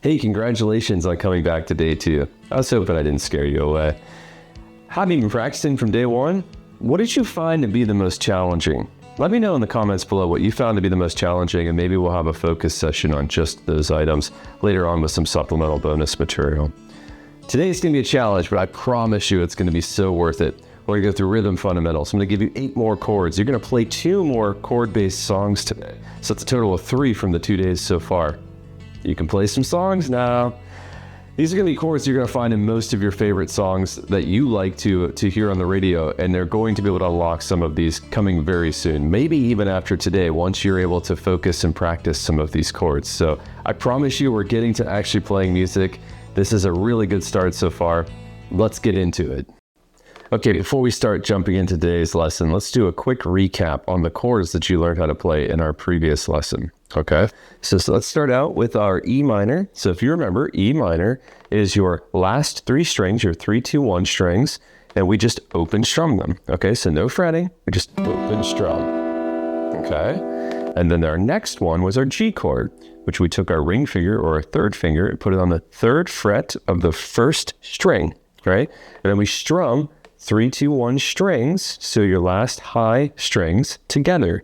Hey, congratulations on coming back to day 2. I was hoping I didn't scare you away. Having been practicing from day 1, what did you find to be the most challenging? Let me know in the comments below what you found to be the most challenging, and maybe we'll have a focus session on just those items later on with some supplemental bonus material. Today's going to be a challenge, but I promise you it's going to be so worth it. We're going to go through rhythm fundamentals. I'm going to give you 8 more chords. You're going to play 2 more chord-based songs today. So it's a total of 3 from the 2 days so far. You can play some songs now. These are going to be chords you're going to find in most of your favorite songs that you like to hear on the radio, and they're going to be able to unlock some of these coming very soon, maybe even after today, once you're able to focus and practice some of these chords. So I promise you we're getting to actually playing music. This is a really good start so far. Let's get into it. Okay, before we start jumping into today's lesson, let's do a quick recap on the chords that you learned how to play in our previous lesson. Okay, so let's start out with our E minor. So if you remember, E minor is your last 3 strings, your 3, 2, 1 strings, and we just open strum them. Okay, so no fretting, we just open strum. Okay, and then our next one was our G chord, which we took our ring finger or our 3rd finger and put it on the 3rd fret of the 1st string, right? And then we strum 3, 2, 1 strings, so your last high strings together.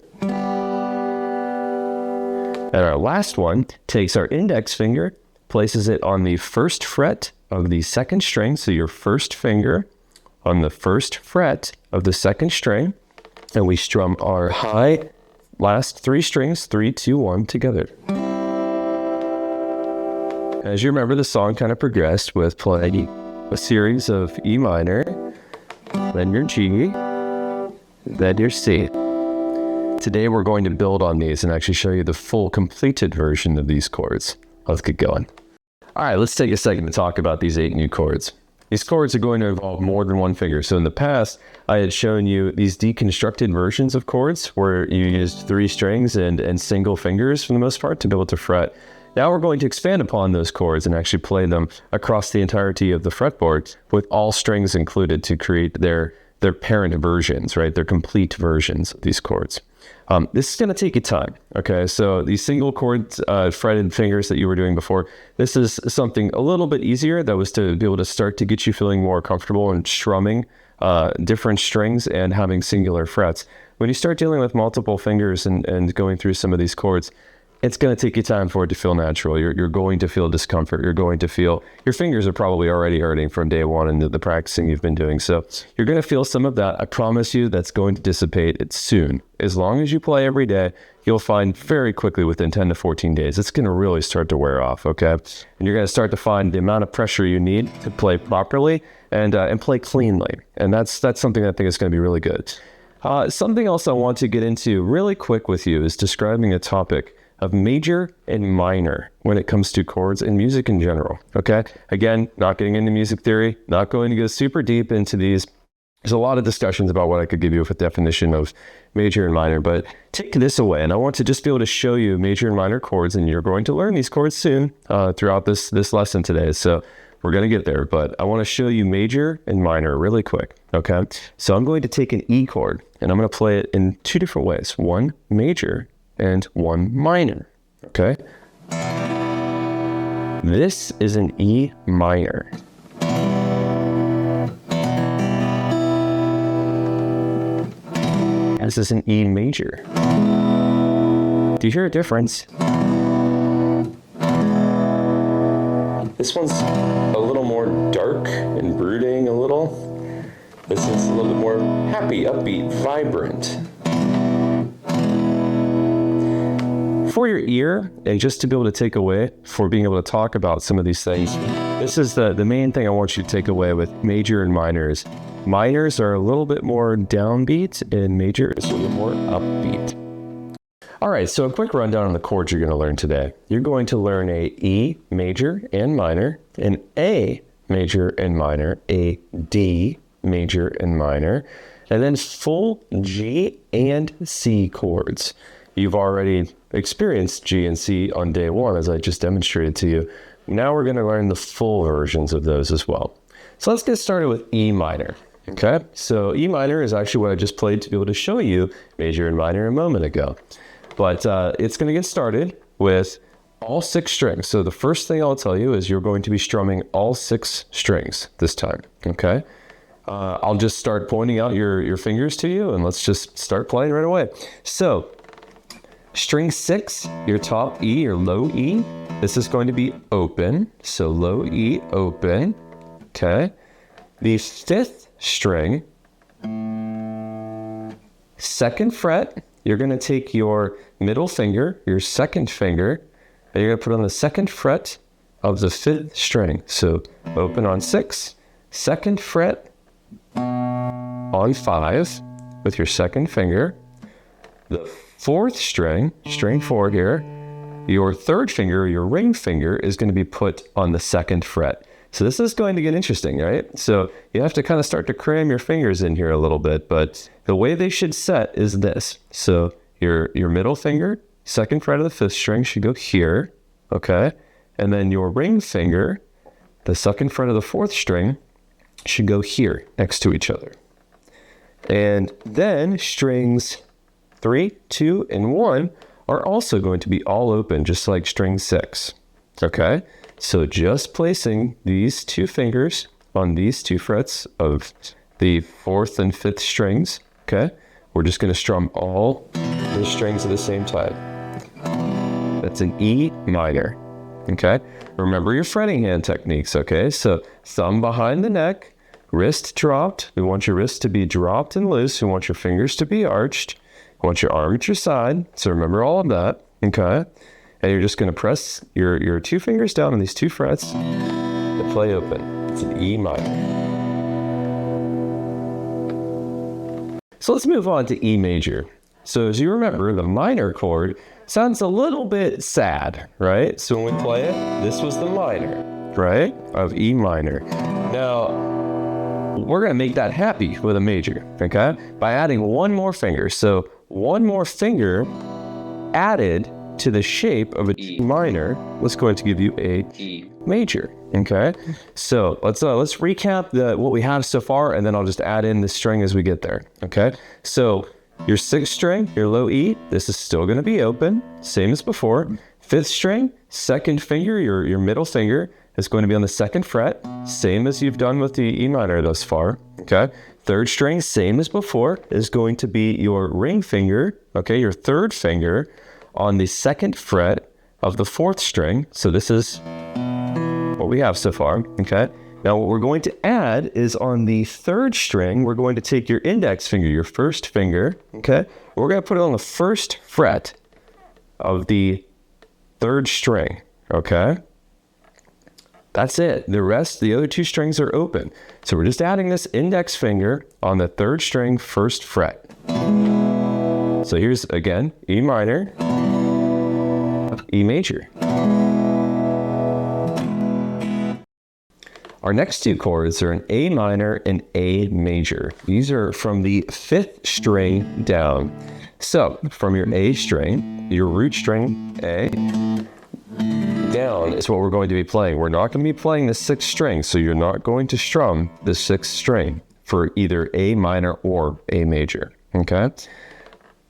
And our last one takes our index finger, places it on the 1st fret of the 2nd string, so your 1st finger on the 1st fret of the 2nd string, and we strum our high last 3 strings, 3, 2, 1 together. As you remember, the song kind of progressed with playing a series of E minor, then your G, then your C. Today we're going to build on these and actually show you the full completed version of these chords. Let's get going. All right, let's take a second to talk about these 8 new chords. These chords are going to involve more than one finger. So in the past, I had shown you these deconstructed versions of chords where you used 3 strings and single fingers for the most part to be able to fret. Now we're going to expand upon those chords and actually play them across the entirety of the fretboard with all strings included to create their parent versions, right? Their complete versions of these chords. This is going to take you time, okay? So these single chords, fretted fingers that you were doing before, this is something a little bit easier. That was to be able to start to get you feeling more comfortable in strumming different strings and having singular frets. When you start dealing with multiple fingers and going through some of these chords, it's going to take you time for it to feel natural. You're going to feel discomfort. You're going to feel, your fingers are probably already hurting from day 1 and the practicing you've been doing. So you're going to feel some of that. I promise you that's going to dissipate. It's soon. As long as you play every day, you'll find very quickly within 10 to 14 days, it's going to really start to wear off, okay? And you're going to start to find the amount of pressure you need to play properly and play cleanly. And that's something I think is going to be really good. Something else I want to get into really quick with you is describing a topic of major and minor when it comes to chords and music in general, okay? Again, not getting into music theory, not going to go super deep into these. There's a lot of discussions about what I could give you with a definition of major and minor, but take this away, and I want to just be able to show you major and minor chords, and you're going to learn these chords soon throughout this lesson today, so we're going to get there, but I want to show you major and minor really quick, okay? So I'm going to take an E chord, and I'm going to play it in 2 different ways, 1 major and 1 minor, okay? This is an E minor. This is an E major. Do you hear a difference? This one's a little more dark and brooding a little. This is a little bit more happy, upbeat, vibrant. For your ear, and just to be able to take away for being able to talk about some of these things, this is the main thing I want you to take away with major and minors. Minors are a little bit more downbeat, and major is a little more upbeat. All right, so a quick rundown on the chords you're going to learn today. You're going to learn a E major and minor, an A major and minor, a D major and minor, and then full G and C chords. You've already experienced G and C on day one, as I just demonstrated to you. Now we're going to learn the full versions of those as well. So let's get started with E minor. Okay, so E minor is actually what I just played to be able to show you major and minor a moment ago. But it's going to get started with all 6 strings. So the first thing I'll tell you is you're going to be strumming all 6 strings this time. Okay, I'll just start pointing out your fingers to you, and let's just start playing right away. So string 6, your top E or low E, this is going to be open. So low E, open. Okay, the 5th string, 2nd fret, you're going to take your middle finger, your 2nd finger, and you're going to put on the 2nd fret of the 5th string. So open on 6, 2nd fret on 5 with your 2nd finger. The 4th string, string 4 here, your 3rd finger, your ring finger, is going to be put on the 2nd fret. So this is going to get interesting, right? So you have to kind of start to cram your fingers in here a little bit, but the way they should set is this. So your middle finger, 2nd fret of the 5th string should go here, okay? And then your ring finger, the 2nd fret of the 4th string, should go here next to each other. And then strings 3, 2, and 1 are also going to be all open, just like string 6, okay? So just placing these 2 fingers on these 2 frets of the 4th and 5th strings, okay? We're just going to strum all the strings at the same time. That's an E minor, okay? Remember your fretting hand techniques, okay? So thumb behind the neck, wrist dropped. We want your wrist to be dropped and loose. We want your fingers to be arched. We want your arm at your side. So remember all of that, okay? And you're just going to press your 2 fingers down on these 2 frets to play open. It's an E minor. So let's move on to E major. So as you remember, the minor chord sounds a little bit sad, right? So when we play it, this was the minor, right, of E minor. Now, we're going to make that happy with a major, okay, by adding 1 more finger. So 1 more finger added to the shape of an E minor was going to give you a E major, okay? So let's recap what we have so far, and then I'll just add in the string as we get there, okay? So your 6th string, your low E, this is still going to be open, same as before. 5th string, 2nd finger, your middle finger, is going to be on the 2nd fret, same as you've done with the E minor thus far, okay? 3rd string, same as before, is going to be your ring finger, okay, your 3rd finger, on the 2nd fret of the 4th string. So this is what we have so far, okay? Now what we're going to add is on the 3rd string, we're going to take your index finger, your 1st finger, okay? We're going to put it on the 1st fret of the 3rd string, okay? That's it. The rest, the other 2 strings are open. So we're just adding this index finger on the 3rd string, 1st fret. So here's, again, E minor, E major. Our next 2 chords are an A minor and A major. These are from the 5th string down. So from your A string, your root string A, down is what we're going to be playing. We're not going to be playing the 6th string, so you're not going to strum the 6th string for either A minor or A major, okay?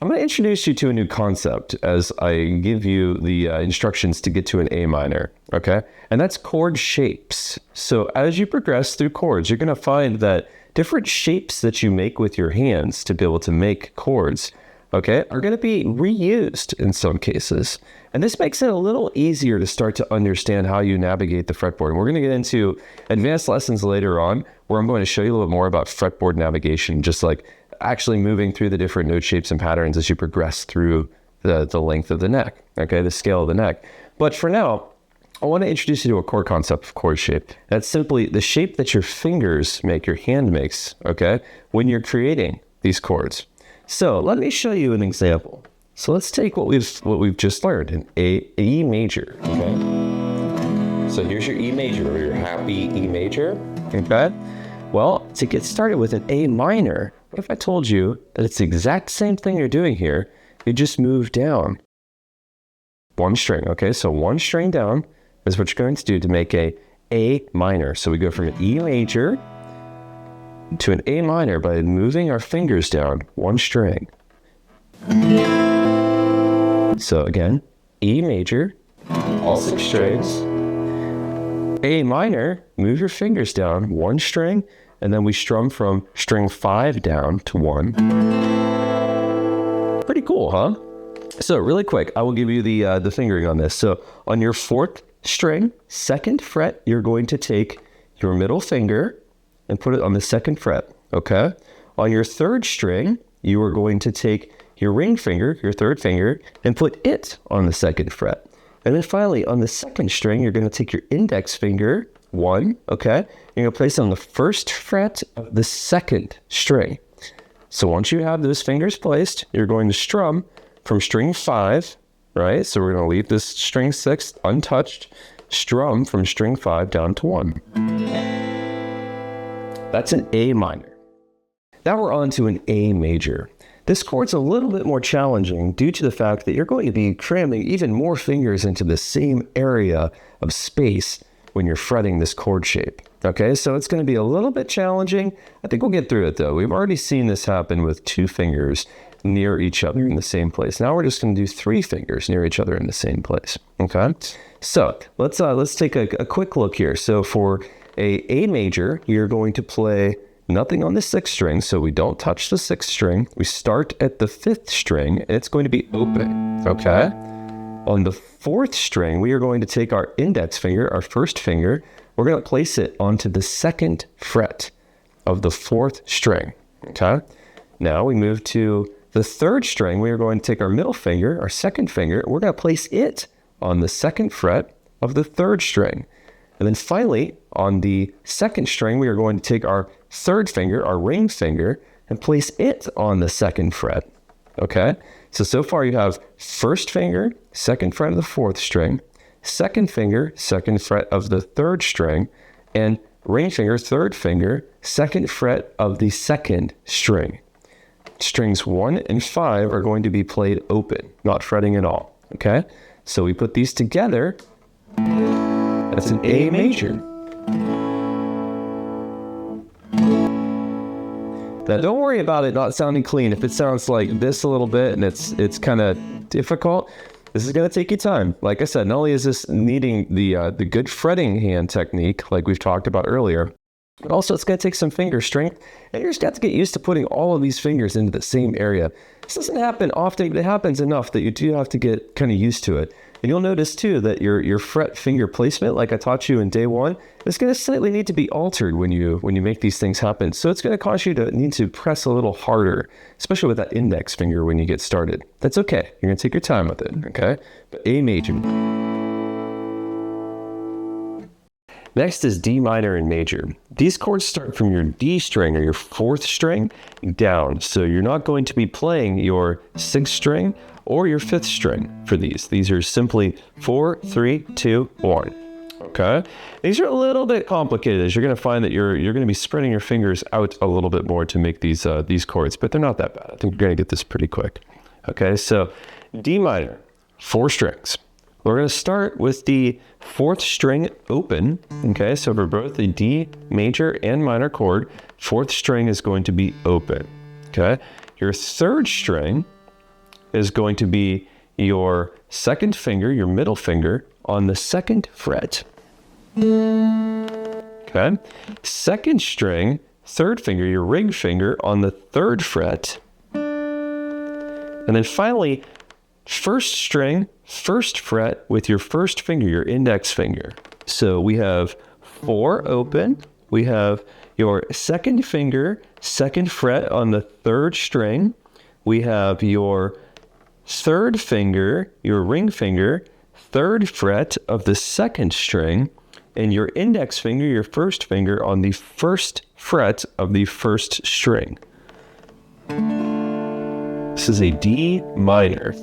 I'm going to introduce you to a new concept as I give you the instructions to get to an A minor, okay? And that's chord shapes. So as you progress through chords, you're going to find that different shapes that you make with your hands to be able to make chords, okay, are going to be reused in some cases. And this makes it a little easier to start to understand how you navigate the fretboard. And we're going to get into advanced lessons later on where I'm going to show you a little bit more about fretboard navigation, just like actually moving through the different note shapes and patterns as you progress through the length of the neck, okay, the scale of the neck. But for now, I want to introduce you to a core concept of chord shape. That's simply the shape that your fingers make, your hand makes, okay, when you're creating these chords. So let me show you an example. So let's take what we've just learned, an E major, okay? So here's your E major, or your happy E major, okay? Well, to get started with an A minor, what if I told you that it's the exact same thing you're doing here, you just move down one string. Okay, so one string down is what you're going to do to make A minor. So we go from an E major to an A minor by moving our fingers down one string. So again, E major, all 6 strings. A minor, move your fingers down one string, and then we strum from string 5 down to 1. Pretty cool, huh? So really quick, I will give you the fingering on this. So on your 4th string, 2nd fret, you're going to take your middle finger and put it on the 2nd fret, okay? On your 3rd string, you are going to take your ring finger, your 3rd finger, and put it on the 2nd fret. And then finally, on the 2nd string, you're going to take your index finger, 1, okay? You're going to place it on the 1st fret of the 2nd string. So once you have those fingers placed, you're going to strum from string 5, right? So we're going to leave this string 6 untouched, strum from string 5 down to 1. That's an A minor. Now we're on to an A major. This chord's a little bit more challenging due to the fact that you're going to be cramming even more fingers into the same area of space when you're fretting this chord shape. Okay, so it's going to be a little bit challenging. I think we'll get through it though. We've already seen this happen with 2 fingers near each other in the same place. Now we're just going to do 3 fingers near each other in the same place. Okay, so let's take a quick look here. So for A major, you're going to play nothing on the 6th string, so we don't touch the 6th string. We start at the 5th string, and it's going to be open, okay? On the 4th string, we are going to take our index finger, our 1st finger, we're going to place it onto the 2nd fret of the 4th string, okay? Now we move to the 3rd string, we are going to take our middle finger, our 2nd finger, we're going to place it on the 2nd fret of the 3rd string. And then finally, on the 2nd string, we are going to take our 3rd finger, our ring finger, and place it on the 2nd fret, okay? So far you have 1st finger, 2nd fret of the 4th string, 2nd finger, 2nd fret of the 3rd string, and ring finger, 3rd finger, 2nd fret of the 2nd string. Strings 1 and 5 are going to be played open, not fretting at all, okay? So we put these together, that's an A major. Now don't worry about it not sounding clean. If it sounds like this a little bit and it's kind of difficult, this is going to take you time. Like I said, not only is this needing the good fretting hand technique like we've talked about earlier, but also it's going to take some finger strength, and you're just got to get used to putting all of these fingers into the same area. This doesn't happen often, but it happens enough that you do have to get kind of used to it. And you'll notice too that your fret finger placement, like I taught you in day 1, is going to slightly need to be altered when you make these things happen. So it's going to cause you to need to press a little harder, especially with that index finger when you get started. That's okay. You're going to take your time with it, okay? But A major. Next is D minor and major. These chords start from your D string or your 4th string down. So you're not going to be playing your 6th string or your 5th string for these. These are simply 4, 3, 2, 1. Okay? These are a little bit complicated as you're going to find that you're going to be spreading your fingers out a little bit more to make these chords, but they're not that bad. I think you're going to get this pretty quick. Okay, so D minor, 4 strings. We're going to start with the 4th string open, okay? So for both the D major and minor chord, 4th string is going to be open, okay? Your 3rd string is going to be your 2nd finger, your middle finger, on the 2nd fret, okay? 2nd string, 3rd finger, your ring finger, on the 3rd fret. And then finally, 1st string, 1st fret with your 1st finger, your index finger. So we have 4 open, we have your 2nd finger, 2nd fret on the 3rd string, we have your 3rd finger, your ring finger, 3rd fret of the 2nd string, and your index finger, your 1st finger on the 1st fret of the 1st string. This is a D minor.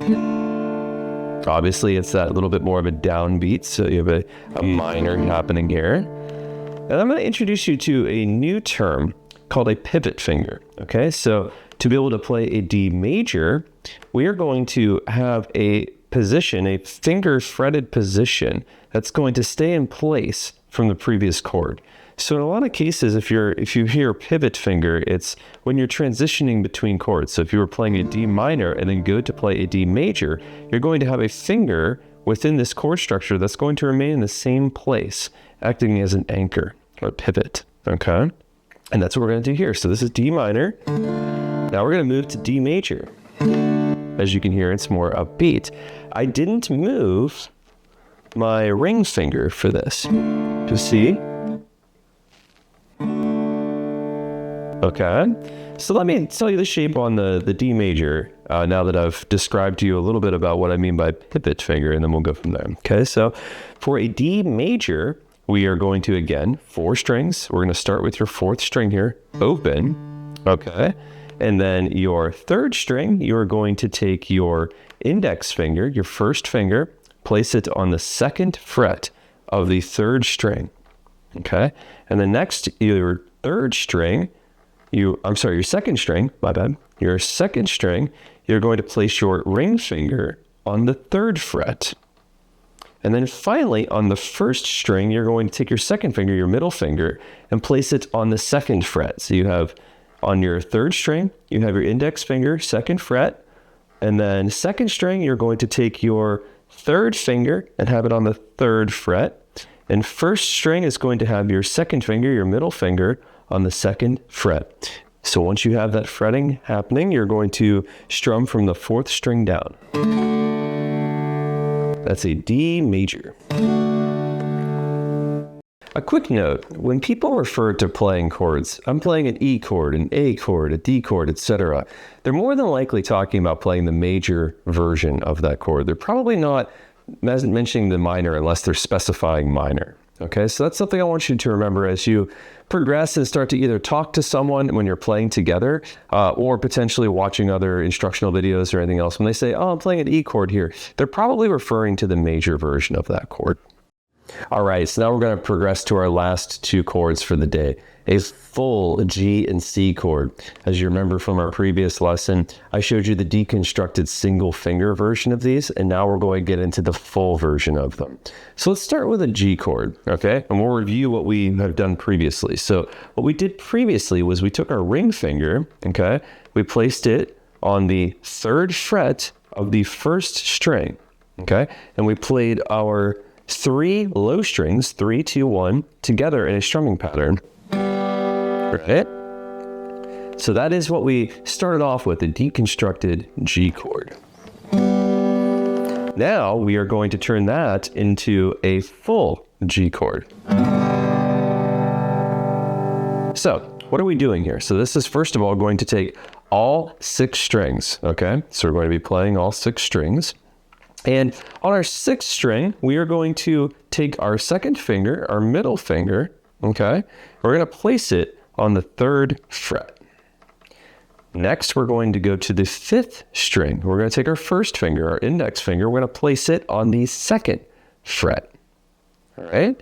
Obviously, it's that little bit more of a downbeat, so you have a minor happening here. And I'm going to introduce you to a new term called a pivot finger. Okay, so to be able to play a D major, we are going to have a position, a finger fretted position that's going to stay in place from the previous chord. So in a lot of cases, if you hear pivot finger, it's when you're transitioning between chords. So if you were playing a D minor and then go to play a D major, you're going to have a finger within this chord structure that's going to remain in the same place, acting as an anchor or pivot, okay? And that's what we're going to do here. So this is D minor. Now we're going to move to D major. As you can hear, it's more upbeat. I didn't move my ring finger for this. To see? Okay, so let me tell you the shape on the D major now that I've described to you a little bit about what I mean by pivot finger, and then we'll go from there. Okay, so for a D major, we are going to, again, 4 strings. We're going to start with your 4th string here, open, okay? And then your 3rd string, you're going to take your index finger, your 1st finger, place it on the 2nd fret of the 3rd string, okay? And the next, your 3rd string, your 2nd string, my bad. Your 2nd string, you're going to place your ring finger on the 3rd fret. And then finally, on the 1st string, you're going to take your 2nd finger, your middle finger, and place it on the 2nd fret. So you have, on your 3rd string, you have your index finger, 2nd fret. And then 2nd string, you're going to take your 3rd finger and have it on the 3rd fret. And 1st string is going to have your 2nd finger, your middle finger, on the 2nd fret. So once you have that fretting happening, you're going to strum from the 4th string down. That's a D major. A quick note, when people refer to playing chords, I'm playing an E chord, an A chord, a D chord, etc., they're more than likely talking about playing the major version of that chord. They're probably not mentioning the minor unless they're specifying minor. Okay, so that's something I want you to remember as you progress and start to either talk to someone when you're playing together or potentially watching other instructional videos or anything else. When they say, oh, I'm playing an E chord here, they're probably referring to the major version of that chord. All right, so now we're going to progress to our last 2 chords for the day, a full G and C chord. As you remember from our previous lesson, I showed you the deconstructed single finger version of these, and now we're going to get into the full version of them. So let's start with a G chord, okay? And we'll review what we have done previously. So what we did previously was we took our ring finger, okay? We placed it on the 3rd fret of the 1st string, okay? And we played our 3 low strings, 3, 2, 1, together in a strumming pattern. Right? So that is what we started off with, a deconstructed G chord. Now we are going to turn that into a full G chord. So what are we doing here? So this is first of all going to take all 6 strings, okay? So we're going to be playing all 6 strings. And on our 6th string, we are going to take our 2nd finger, our middle finger, okay? We're going to place it on the 3rd fret. Next, we're going to go to the 5th string. We're going to take our 1st finger, our index finger, we're going to place it on the 2nd fret, all right?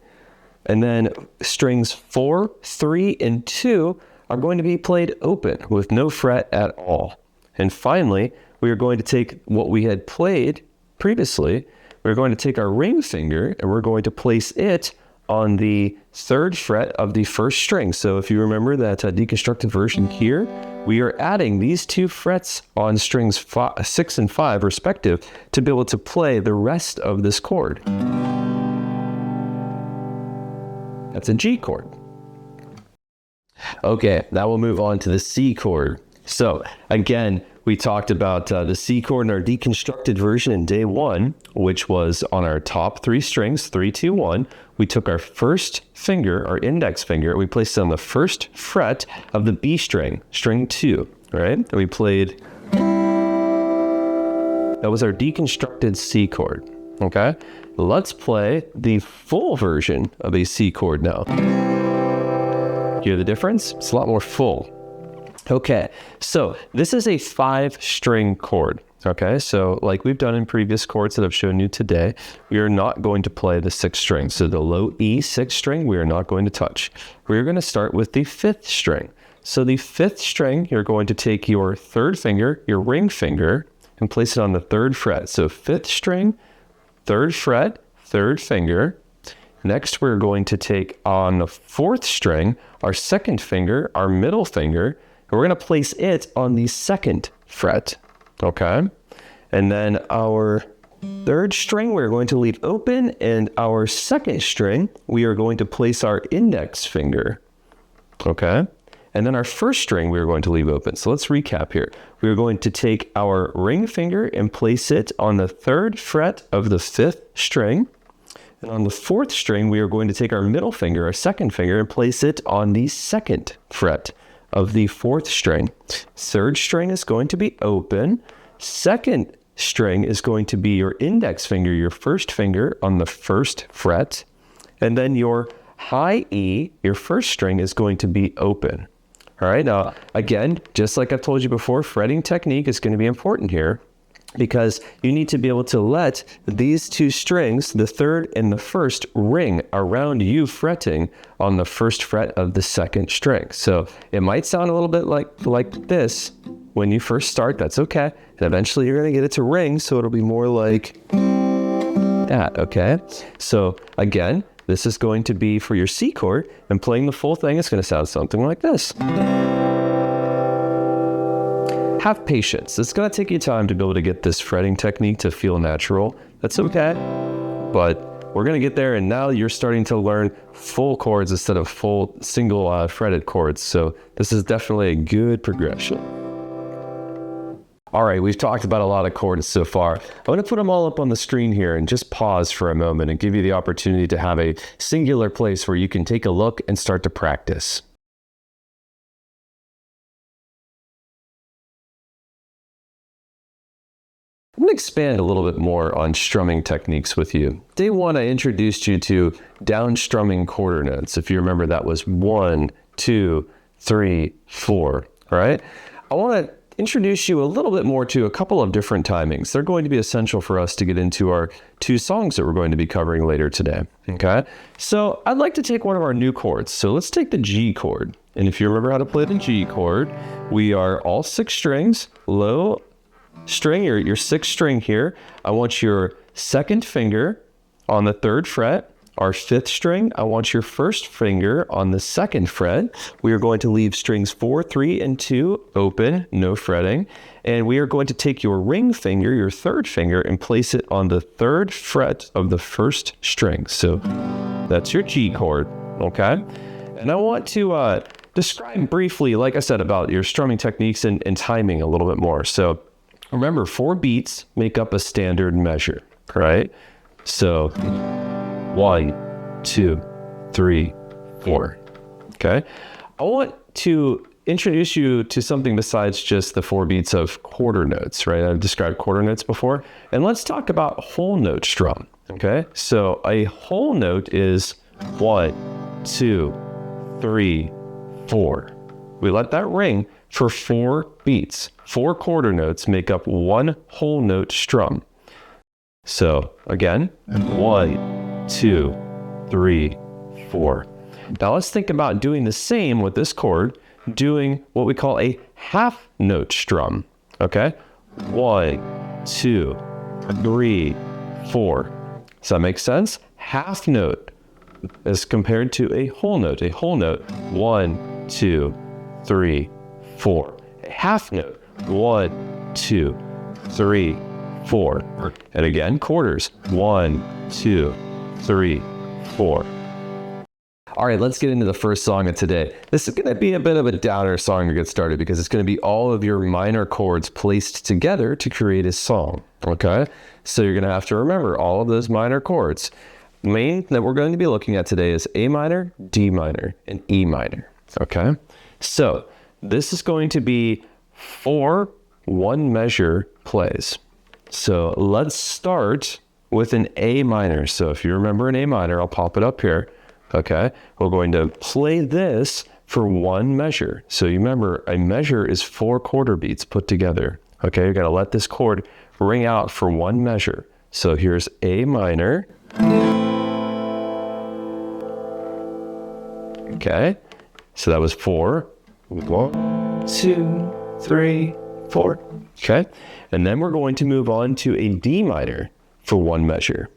And then strings 4, 3, and 2 are going to be played open with no fret at all. And finally, we are going to take what we had played previously, we're going to take our ring finger and we're going to place it on the 3rd fret of the 1st string. So if you remember that deconstructed version here, we are adding these 2 frets on strings 6 and 5 respective to be able to play the rest of this chord. That's a G chord. Okay, now we'll move on to the C chord. So again, we talked about the C chord in our deconstructed version in day 1, which was on our top 3 strings, 3, 2, 1. We took our 1st finger, our index finger, we placed it on the 1st fret of the B string, string 2, right? And we played, that was our deconstructed C chord, okay? Let's play the full version of a C chord now. Hear the difference? It's a lot more full. Okay, so this is a 5-string chord, okay? So like we've done in previous chords that I've shown you today, we are not going to play the 6th string. So the low E 6th string, we are not going to touch. We're going to start with the 5th string. So the 5th string, you're going to take your 3rd finger, your ring finger, and place it on the 3rd fret. So 5th string, 3rd fret, 3rd finger. Next, we're going to take on the 4th string, our 2nd finger, our middle finger, and we're going to place it on the 2nd fret, okay? And then our 3rd string, we're going to leave open, and our 2nd string, we are going to place our index finger, okay? And then our 1st string, we're going to leave open. So let's recap here. We're going to take our ring finger and place it on the 3rd fret of the 5th string. And on the 4th string, we are going to take our middle finger, our 2nd finger, and place it on the 2nd fret of the 4th string. 3rd string is going to be open. 2nd string is going to be your index finger, your 1st finger on the 1st fret. And then your high E, your 1st string, is going to be open. All right, now, again, just like I've told you before, fretting technique is going to be important here, because you need to be able to let these 2 strings, the 3rd and the 1st, ring around you fretting on the 1st fret of the 2nd string. So it might sound a little bit like this when you first start. That's okay. And eventually you're going to get it to ring, so it'll be more like that, okay? So again, this is going to be for your C chord, and playing the full thing is going to sound something like this. Have patience. It's going to take you time to be able to get this fretting technique to feel natural. That's okay, but we're going to get there, and now you're starting to learn full chords instead of full single fretted chords. So this is definitely a good progression. All right, we've talked about a lot of chords so far. I'm going to put them all up on the screen here and just pause for a moment and give you the opportunity to have a singular place where you can take a look and start to practice. I'm going to expand a little bit more on strumming techniques with you. Day 1, I introduced you to down strumming quarter notes. If you remember, that was 1, 2, 3, 4, all right? I want to introduce you a little bit more to a couple of different timings. They're going to be essential for us to get into our 2 songs that we're going to be covering later today, okay? So I'd like to take one of our new chords. So let's take the G chord. And if you remember how to play the G chord, we are all 6 strings, low string, your 6th string here. I want your 2nd finger on the 3rd fret. Our 5th string, I want your 1st finger on the 2nd fret. We are going to leave strings 4, 3, and 2 open, no fretting. And we are going to take your ring finger, your 3rd finger, and place it on the 3rd fret of the 1st string. So that's your G chord, okay? And I want to describe briefly, like I said, about your strumming techniques and timing a little bit more. So remember, 4 beats make up a standard measure, right? So 1, 2, 3, 4, okay? I want to introduce you to something besides just the 4 beats of quarter notes, right? I've described quarter notes before. And let's talk about whole note strum, okay? So a whole note is 1, 2, 3, 4. We let that ring for 4 beats. 4 quarter notes make up 1 whole note strum. So again, 1, 2, 3, 4. Now let's think about doing the same with this chord, doing what we call a half note strum, okay? 1, 2, 3, 4. Does that make sense? Half note as compared to a whole note. A whole note, 1, 2, 3, 4. A half note, 1, 2, 3, 4. And again, quarters, 1, 2, 3, 4. All right, let's get into the first song of today. This is going to be a bit of a downer song to get started because it's going to be all of your minor chords placed together to create a song, okay? So you're going to have to remember all of those minor chords. The main that we're going to be looking at today is A minor, D minor, and E minor, okay? So this is going to be 4 one-measure plays. So let's start with an A minor. So if you remember an A minor, I'll pop it up here. Okay, we're going to play this for 1 measure. So you remember, a measure is 4 quarter beats put together. Okay, you're going to let this chord ring out for 1 measure. So here's A minor. Okay, so that was 4. 1, 2, 3, 4. Okay. And then we're going to move on to a D minor for one measure.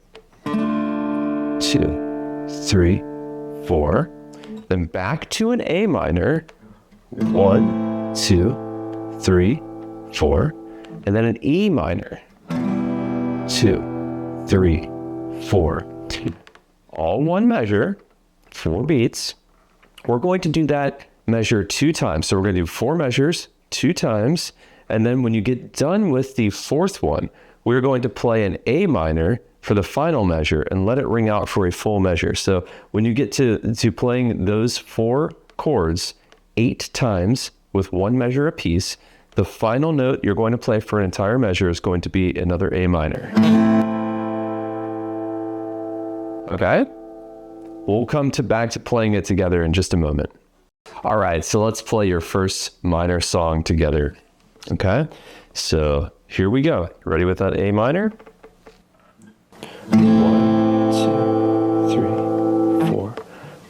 2, 3, 4. Then back to an A minor. 1, 2, 3, 4. And then an E minor. 2, 3, 4. All one measure, 4 beats. We're going to do that measure 2 times. So we're going to do 4 measures 2 times. And then when you get done with the 4th one, we're going to play an A minor for the final measure and let it ring out for a full measure. So when you get to playing those 4 chords 8 times with 1 measure apiece, the final note you're going to play for an entire measure is going to be another A minor. Okay? We'll come back to playing it together in just a moment. All right, so let's play your first minor song together. Okay? So here we go. Ready with that A minor? 1, 2, 3, 4.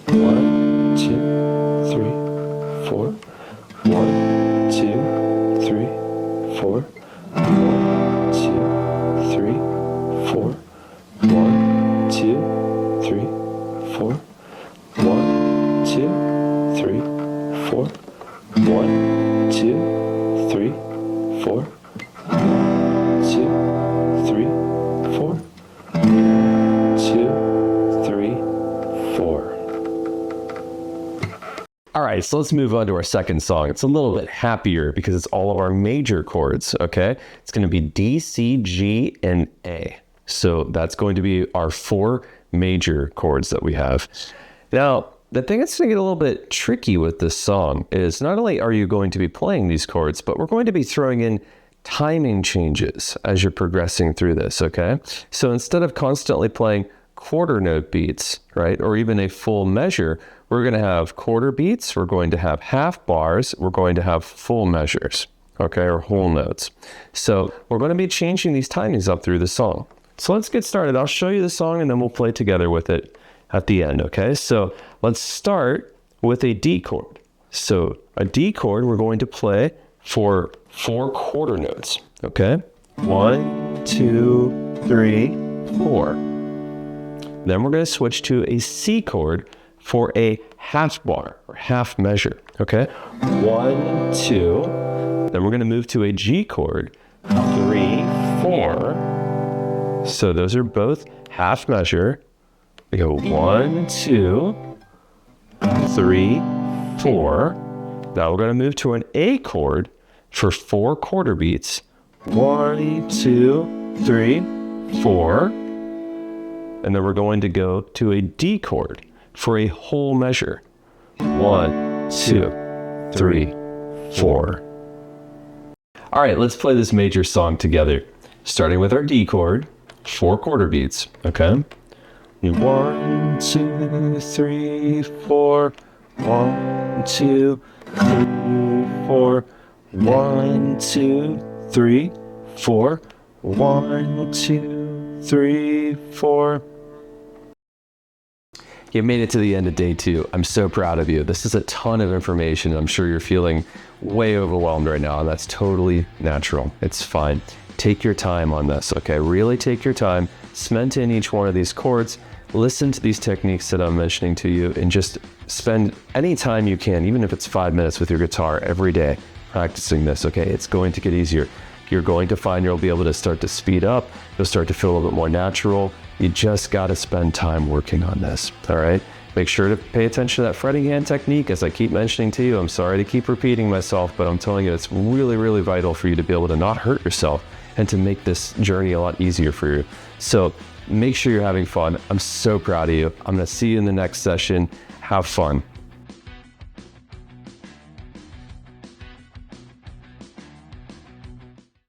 1, 2, 3, 4. 1, 2, 3, 4. 1, 2, 3, 4. 1, 2, 3, 4. 1, 2, 3, 4. 1, 2, 3, 4. 1, 2, 3, 4. 2, 3, 4. All right, so let's move on to our second song. It's a little bit happier because it's all of our major chords, okay? It's going to be D, C, G, and A. So that's going to be our 4 major chords that we have. Now, the thing that's going to get a little bit tricky with this song is not only are you going to be playing these chords, but we're going to be throwing in timing changes as you're progressing through this, okay? So instead of constantly playing quarter note beats, right, or even a full measure, we're going to have quarter beats, we're going to have half bars, we're going to have full measures, okay, or whole notes. So we're going to be changing these timings up through the song. So let's get started. I'll show you the song and then we'll play together with it at the end, okay? So let's start with a D chord. So a D chord we're going to play for 4 quarter notes, okay? 1, 2, 3, 4. Then we're going to switch to a C chord for a half bar or half measure, okay? 1, 2. Then we're going to move to a G chord, 3, 4. So those are both half measure. We go 1, 2, 3, 4. Now we're going to move to an A chord for 4 quarter beats. 1, 2, 3, 4. And then we're going to go to a D chord for a whole measure. 1, 2, 3, 4. All right, let's play this major song together. Starting with our D chord, 4 quarter beats, okay? 1, 2, 3, 4. 1, 2, 3, 4. 1, 2, 3, 4. 1, 2, 3, 4. You made it to the end of day 2. I'm so proud of you. This is a ton of information. I'm sure you're feeling way overwhelmed right now, and that's totally natural. It's fine. Take your time on this, okay? Really take your time. Cement in each one of these chords. Listen to these techniques that I'm mentioning to you and just spend any time you can, even if it's 5 minutes with your guitar every day, practicing this, okay? It's going to get easier. You're going to find you'll be able to start to speed up. You'll start to feel a little bit more natural. You just got to spend time working on this, all right? Make sure to pay attention to that fretting hand technique, as I keep mentioning to you. I'm sorry to keep repeating myself, but I'm telling you, it's really, really vital for you to be able to not hurt yourself and to make this journey a lot easier for you. So make sure you're having fun. I'm so proud of you. I'm going to see you in the next session. Have fun.